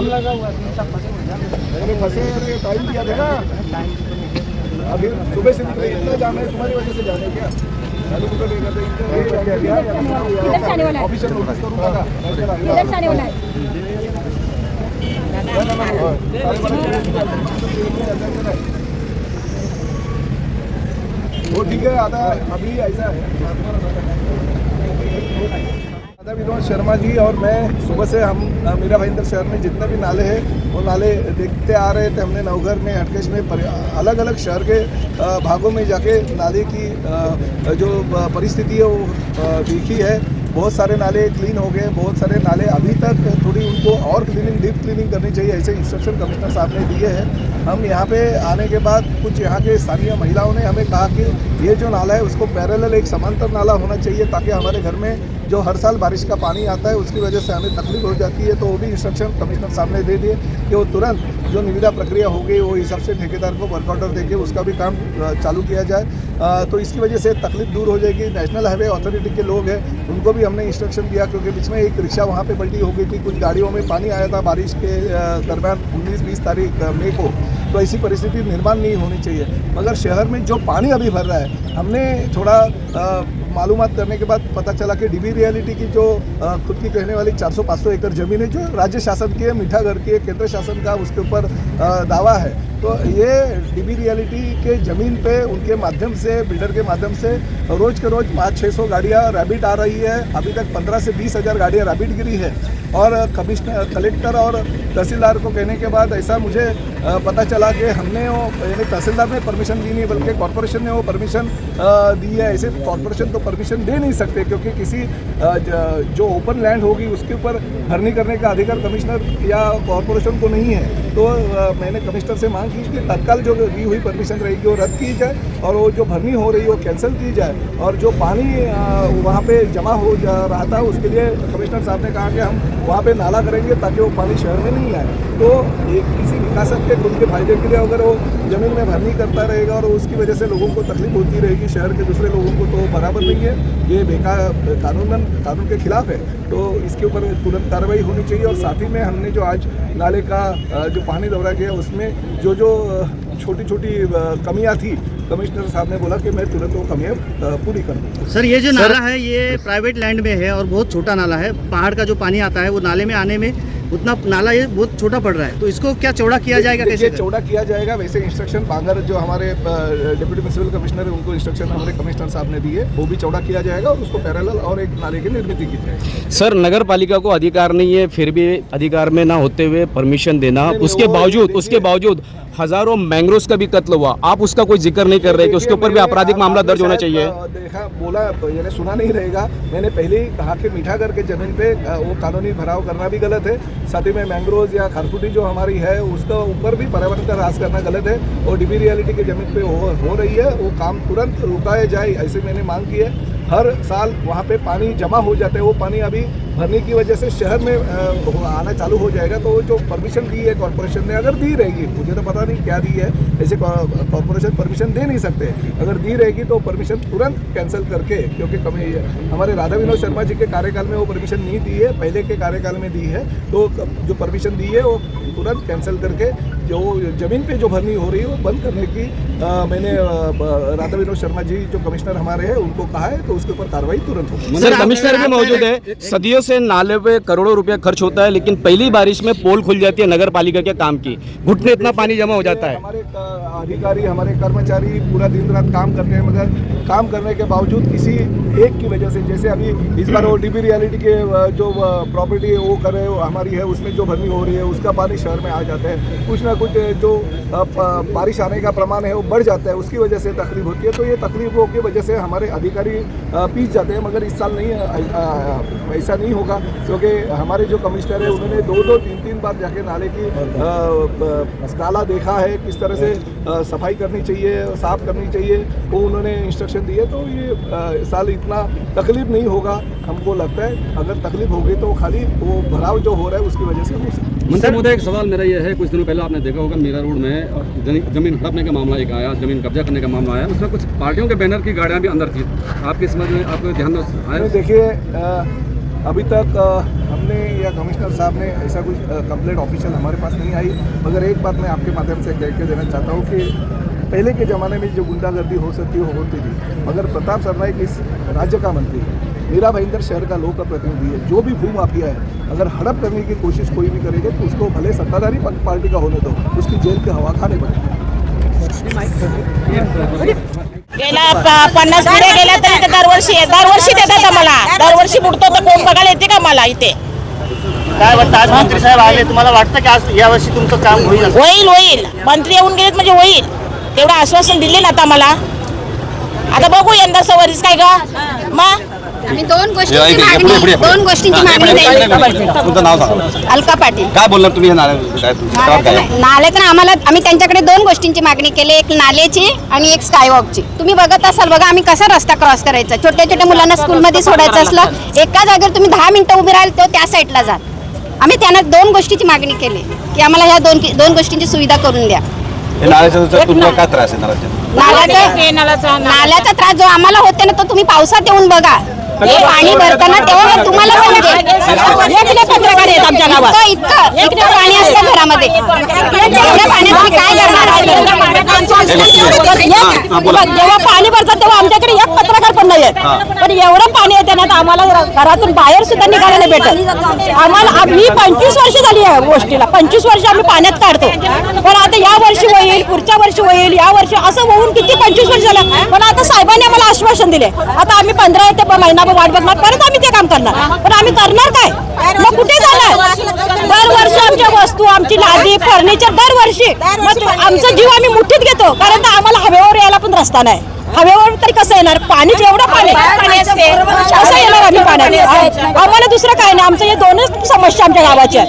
लगा हुआ है, सब फंसे हुए हैं। अरे फंसे हैं, टाइम दिया था ना, अभी सुबह से निकले, इतना जाम है तुम्हारी वजह से जाने क्या किधर से आने वाला है? ऑफिशियल नोटिस करूँगा, किधर से आने वाला है? वो ठीक है। आधा अभी ऐसा है, राधा विनोद शर्मा जी और मैं सुबह से हम मीरा भाईंदर शहर में जितने भी नाले हैं वो नाले देखते आ रहे थे। हमने नवघर में, हटकेश में, अलग अलग शहर के भागों में जाके नाले की जो परिस्थिति है वो देखी है। बहुत सारे नाले क्लीन हो गए, बहुत सारे नाले अभी तक थोड़ी उनको और क्लीनिंग, डीप क्लीनिंग करनी चाहिए, ऐसे इंस्ट्रक्शन कमिश्नर साहब ने दिए हैं। हम यहाँ पे आने के बाद कुछ यहाँ के स्थानीय महिलाओं ने हमें कहा कि ये जो नाला है उसको पैरेलल एक समांतर नाला होना चाहिए, ताकि हमारे घर में जो हर साल बारिश का पानी आता है उसकी वजह से हमें तकलीफ हो जाती है। तो वो भी इंस्ट्रक्शन कमिश्नर साहब ने दे दिए कि वो तुरंत जो निविदा प्रक्रिया हो गई वो हिसाब से ठेकेदार को वर्क ऑर्डर देके उसका भी काम चालू किया जाए। तो इसकी वजह से तकलीफ दूर हो जाएगी। नेशनल हाईवे अथॉरिटी के लोग हैं उनको भी हमने इंस्ट्रक्शन दिया, क्योंकि बीच में एक रिक्शा वहाँ पे पलटी हो गई थी, कुछ गाड़ियों में पानी आया था बारिश के दरमियान 19-20 तारीख मई को। तो ऐसी परिस्थिति निर्माण नहीं होनी चाहिए। मगर शहर में जो पानी अभी भर रहा है, हमने थोड़ा मालूमात करने के बाद पता चला कि डीबी रियलिटी की जो खुद की कहने वाली 400-500 एकड़ ज़मीन है, जो राज्य शासन की है, मीठागढ़ की है, केंद्र शासन का उसके ऊपर दावा है। तो ये डीबी रियलिटी के ज़मीन पे उनके माध्यम से, बिल्डर के माध्यम से रोज़ के रोज़ 500-600 गाड़ियाँ रैबिट आ रही है। अभी तक 15 से 20 हज़ार गाड़ियाँ रैबिट गिरी है। और कमिश्नर, कलेक्टर और तहसीलदार को कहने के बाद ऐसा मुझे पता चला कि हमने वो, यानी तहसीलदार ने परमिशन दी नहीं बल्कि कॉर्पोरेशन ने वो परमिशन दी है। ऐसे कॉर्पोरेशन तो परमिशन दे नहीं सकते, क्योंकि किसी जो ओपन लैंड होगी उसके ऊपर भरनी करने का अधिकार कमिश्नर या कॉर्पोरेशन को नहीं है। तो मैंने कमिश्नर से मांग की कि तत्काल जो दी हुई परमिशन रहेगी वो रद्द की जाए और वो जो भरनी हो रही है वो कैंसिल की जाए। और जो पानी वहाँ पे जमा हो जा रहा था उसके लिए कमिश्नर साहब ने कहा कि हम वहाँ पे नाला करेंगे ताकि वो पानी शहर में नहीं आए। तो एक किसी विकासक के खुद के फायदे के लिए अगर वो ज़मीन में भरनी करता रहेगा और उसकी वजह से लोगों को तकलीफ होती रहेगी, शहर के दूसरे लोगों को, तो बराबर नहीं है। ये बेकार कानून के खिलाफ है। तो इसके ऊपर तुरंत कार्रवाई होनी चाहिए। और साथ ही में हमने जो आज नाले का जो पानी दौरा किया उसमें जो छोटी छोटी कमियां थी, कमिश्नर साहब ने बोला कि मैं तुरंत वो कमियां पूरी कर दूँगा। सर, ये जो नाला है ये प्राइवेट लैंड में है और बहुत छोटा नाला है। पहाड़ का जो पानी आता है वो नाले में आने में उतना नाला ये बहुत छोटा पड़ रहा है, तो इसको क्या चौड़ा किया जाएगा? कैसे चौड़ा किया जाएगा? वैसे इंस्ट्रक्शन बांगर जो हमारे डिप्टी म्युनिसिपल कमिश्नर है उनको इंस्ट्रक्शन हमारे कमिश्नर साहब ने दिए, वो भी चौड़ा किया जाएगा और उसको पैरेलल और एक नाले की निर्मित की जाएगी। सर, नगर पालिका को अधिकार नहीं है, फिर भी अधिकार में ना होते हुए परमिशन देना, उसके बावजूद हजारों मैंग्रोव्स का भी कत्ल हुआ, आप उसका कोई जिक्र नहीं कर रहे कि उसके ऊपर भी आपराधिक मामला दर्ज होना चाहिए? देखा, बोला, यानी सुना नहीं रहेगा। मैंने पहले ही कहा कि मीठागढ़ के जमीन पे वो कानूनी भराव करना भी गलत है। साथ ही में मैंग्रोव्स या खारफूटी जो हमारी है उसका ऊपर भी पर्यावरण का ह्रास करना गलत है। और डीबी रियलिटी के जमीन पे हो रही है, वो काम तुरंत रुकाया जाए, ऐसे मैंने मांग की है। हर साल वहाँ पे पानी जमा हो जाता है, वो पानी अभी भरने की वजह से शहर में आना चालू हो जाएगा। तो वो जो परमिशन दी है कॉर्पोरेशन ने, अगर दी रहेगी, मुझे तो पता नहीं क्या दी है, ऐसे कॉर्पोरेशन परमिशन दे नहीं सकते, अगर दी रहेगी तो परमिशन तुरंत कैंसिल करके, क्योंकि हमारे राधा विनोद शर्मा जी के कार्यकाल में वो परमिशन नहीं दी है, पहले के कार्यकाल में दी है। तो जो परमिशन दी है वो तुरंत कैंसिल करके जो ज़मीन पे जो भरनी हो रही है वो बंद करने की मैंने राधा विनोद शर्मा जी जो कमिश्नर हमारे हैं उनको कहा है, तो उसके ऊपर कार्रवाई तुरंत होगी। सर, कमिश्नर भी मौजूद है। सदियों से नाले पे करोड़ों रुपया खर्च होता है, लेकिन पहली बारिश में पोल खुल जाती है नगर पालिका के काम की, घुटने इतना पानी जमा हो जाता है। हमारे अधिकारी, हमारे कर्मचारी पूरा दिन रात काम करते हैं, मगर काम करने के बावजूद किसी एक की वजह से, जैसे अभी इस बार वो डीबी रियलिटी के जो प्रॉपर्टी है वो करे हमारी है, उसमें जो भरनी हो रही है उसका पानी शहर में आ जाता है। कुछ ना कुछ जो बारिश आने का प्रमाण है वो बढ़ जाता है, उसकी वजह से तकलीफ होती है। तो ये तकलीफों की वजह से हमारे अधिकारी पीछे जाते हैं। मगर इस साल नहीं, ऐसा नहीं होगा, क्योंकि हमारे जो कमिश्नर है उन्होंने 2-2, 3-3 बार जाके नाले की नाला देखा है, किस तरह से सफाई करनी चाहिए, साफ करनी चाहिए, वो उन्होंने इंस्ट्रक्शन दिए। तो ये साल इतना तकलीफ नहीं होगा हमको लगता है। अगर तकलीफ होगी तो खाली वो भराव जो हो रहा है उसकी वजह से हो सकता है। मंत्री महोदय, एक सवाल मेरा ये है, कुछ दिनों पहले आपने देखा होगा मीरा रोड में जमीन हड़पने का मामला एक आया, जमीन कब्जा करने का मामला आया, उसमें कुछ पार्टियों के बैनर की गाड़ियां भी अंदर थी, आपकी समझ में, आपको ध्यान में आया? देखिए, अभी तक हमने या कमिश्नर साहब ने ऐसा कुछ कंप्लेंट ऑफिशियल हमारे पास नहीं आई, मगर एक बात मैं आपके माध्यम से कह के देना चाहता हूँ कि पहले के ज़माने में जो गुंडागर्दी हो सकती हो होती थी, मगर प्रताप सरनाईक इस राज्य का मंत्री है, मीरा भाईंदर शहर का लोक प्रतिनिधि है। जो भी भू माफिया है अगर हड़प करने की कोशिश कोई भी करेगा तो उसको भले सत्ताधारी पार्टी का होने दो, उसकी जेल के हवा खाने पड़ेगी। गेला 50 पिढ्या गेल्या तरी ते दरवर्षी देतात आम्हाला, दरवर्षी बुडतो तर कोण बघायला येते का मला इथे? काय वाटतं आज मंत्री साहेब आले, तुम्हाला वाटतं की आज यावर्षी तुमचं काम होईल? होईल मंत्री येऊन गेलेत म्हणजे होईल, तेवढं आश्वासन दिले ना आता मला. आता बघू यंदाचं वरीस काय ग मग. आम्ही दोन गोष्टींची मागणी तुमचं नाव सांगा. अलका पाटील. काय बोलणार तुम्ही या नाल्याबद्दल? नाल्यात आम्हाला आम्ही त्यांच्याकडे दोन गोष्टींची मागणी केली, एक नाल्याची आणि एक स्कायवॉकची. तुम्ही बघत असाल बघा आम्ही कसा रस्ता क्रॉस करायचा, छोट्या छोट्या मुलांना स्कूलमध्ये सोडायचं असलं एका जागेवर तुम्ही 10 मिनिटं उभे राहाल तर त्या साईडला जा. आम्ही त्यांना दोन गोष्टीची मागणी केली की आम्हाला ह्या दोन गोष्टींची सुविधा करून द्या. तुमचा काय त्रास आहे नाल्याचा? नाल्याचा त्रास जो आम्हाला होते ना तो तुम्ही पावसात येऊन बघा, हे पाणी भरताना तेव्हा तुम्हाला समजेल. पत्रकार आहेत आमच्या गावात, इतकं पाणी असतं घरामध्ये, एवढ्या पाण्यात तुम्ही काय करणार? जेव्हा पाणी भरतात तेव्हा आमच्याकडे एक पत्रकार पण नाही आहेत, पण एवढं पाणी येते ना तर आम्हाला घरातून बाहेर सुद्धा निघायला नाही भेटत. आम्हाला मी 25 वर्ष झाली या गोष्टीला, 25 वर्ष आम्ही पाण्यात काढतो, पण आता या वर्षी होईल, पुढच्या वर्षी होईल, या वर्षी असं होऊन किती 25 वर्ष झालं. पण आता साहेबांनी आम्हाला आश्वासन दिले, आता आम्ही 15 ते महिनाभर वाट बघणार, परत आम्ही ते काम करणार. पण आम्ही करणार काय मग? कुठे जाणार? दरवर्षी आमच्या वस्तू, आमची लादी, फर्निचर दरवर्षी, मग आमचा जीव आम्ही मुठीत घेतो, कारण आम्हाला हवेवर यायला पण रस्ता नाही. हवेवर तरी कसं येणार? पाणी एवढं पाणी कसं येणार आम्ही पाण्यात? आम्हाला दुसरं काय नाही, आमचं हे दोनच समस्या आमच्या गावाच्या.